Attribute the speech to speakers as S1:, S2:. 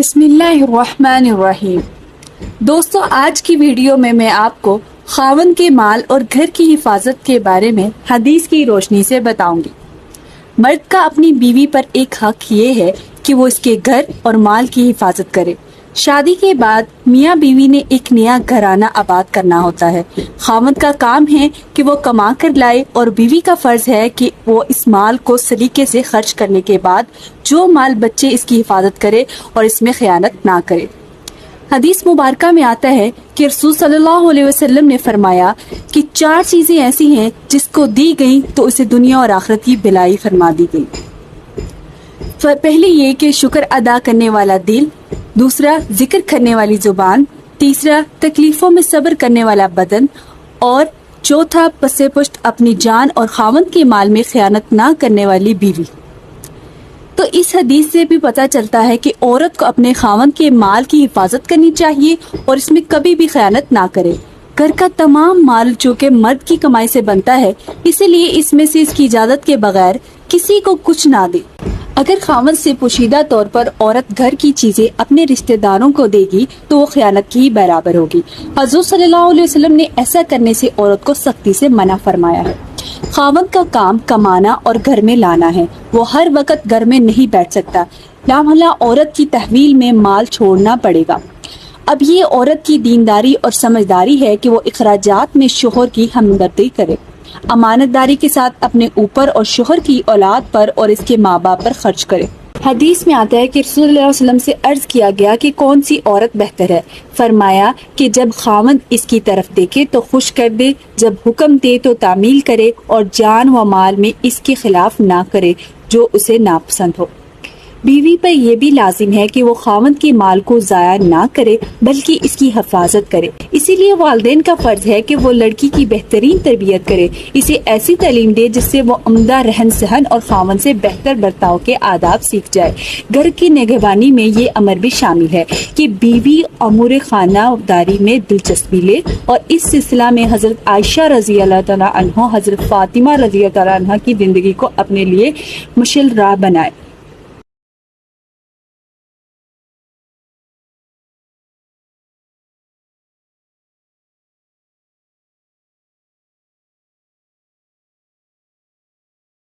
S1: بسم اللہ الرحمن الرحیم۔ دوستو، آج کی ویڈیو میں آپ کو خاوند کے مال اور گھر کی حفاظت کے بارے میں حدیث کی روشنی سے بتاؤں گی۔ مرد کا اپنی بیوی پر ایک حق یہ ہے کہ وہ اس کے گھر اور مال کی حفاظت کرے۔ شادی کے بعد میاں بیوی نے ایک نیا گھرانہ آباد کرنا ہوتا ہے۔ خاوند کا کام ہے کہ وہ کما کر لائے اور بیوی کا فرض ہے کہ وہ اس مال کو سلیقے سے خرچ کرنے کے بعد جو مال بچے اس کی حفاظت کرے اور اس میں خیانت نہ کرے۔ حدیث مبارکہ میں آتا ہے کہ رسول صلی اللہ علیہ وسلم نے فرمایا کہ 4 چیزیں ایسی ہیں جس کو دی گئیں تو اسے دنیا اور آخرت کی بھلائی فرما دی گئی۔ پہلے یہ کہ شکر ادا کرنے والا دل، دوسرا ذکر کرنے والی زبان، تیسرا تکلیفوں میں صبر کرنے والا بدن، اور چوتھا پس پشت اپنی جان اور خاوند کے مال میں خیانت نہ کرنے والی بیوی۔ تو اس حدیث سے بھی پتہ چلتا ہے کہ عورت کو اپنے خاوند کے مال کی حفاظت کرنی چاہیے اور اس میں کبھی بھی خیانت نہ کرے۔ گھر کا تمام مال جو کہ مرد کی کمائی سے بنتا ہے، اسی لیے اس میں سے اس کی اجازت کے بغیر کسی کو کچھ نہ دے۔ اگر خاوند سے پوشیدہ طور پر عورت گھر کی چیزیں اپنے رشتہ داروں کو دے گی تو وہ خیانت کی برابر ہوگی۔ حضور صلی اللہ علیہ وسلم نے ایسا کرنے سے عورت کو سختی سے منع فرمایا ہے۔ خاوند کا کام کمانا اور گھر میں لانا ہے، وہ ہر وقت گھر میں نہیں بیٹھ سکتا، لامحالہ عورت کی تحویل میں مال چھوڑنا پڑے گا۔ اب یہ عورت کی دینداری اور سمجھداری ہے کہ وہ اخراجات میں شوہر کی ہمدردی کرے، امانت داری کے ساتھ اپنے اوپر اور شوہر کی اولاد پر اور اس کے ماں باپ پر خرچ کرے۔ حدیث میں آتا ہے کہ رسول اللہ علیہ وسلم سے عرض کیا گیا کہ کون سی عورت بہتر ہے؟ فرمایا کہ جب خاوند اس کی طرف دیکھے تو خوش کر دے، جب حکم دے تو تعمیل کرے، اور جان و مال میں اس کے خلاف نہ کرے جو اسے ناپسند ہو۔ بیوی پر یہ بھی لازم ہے کہ وہ خاوند کے مال کو ضائع نہ کرے بلکہ اس کی حفاظت کرے۔ اسی لیے والدین کا فرض ہے کہ وہ لڑکی کی بہترین تربیت کرے، اسے ایسی تعلیم دے جس سے وہ عمدہ رہن سہن اور خاوند سے بہتر برتاؤ کے آداب سیکھ جائے۔ گھر کی نگہبانی میں یہ امر بھی شامل ہے کہ بیوی امور خانہ داری میں دلچسپی لے، اور اس سلسلہ میں حضرت عائشہ رضی اللہ تعالیٰ عنہ، حضرت فاطمہ رضی اللہ تعالیٰ عنہ کی زندگی کو اپنے لیے مشل راہ بنائے۔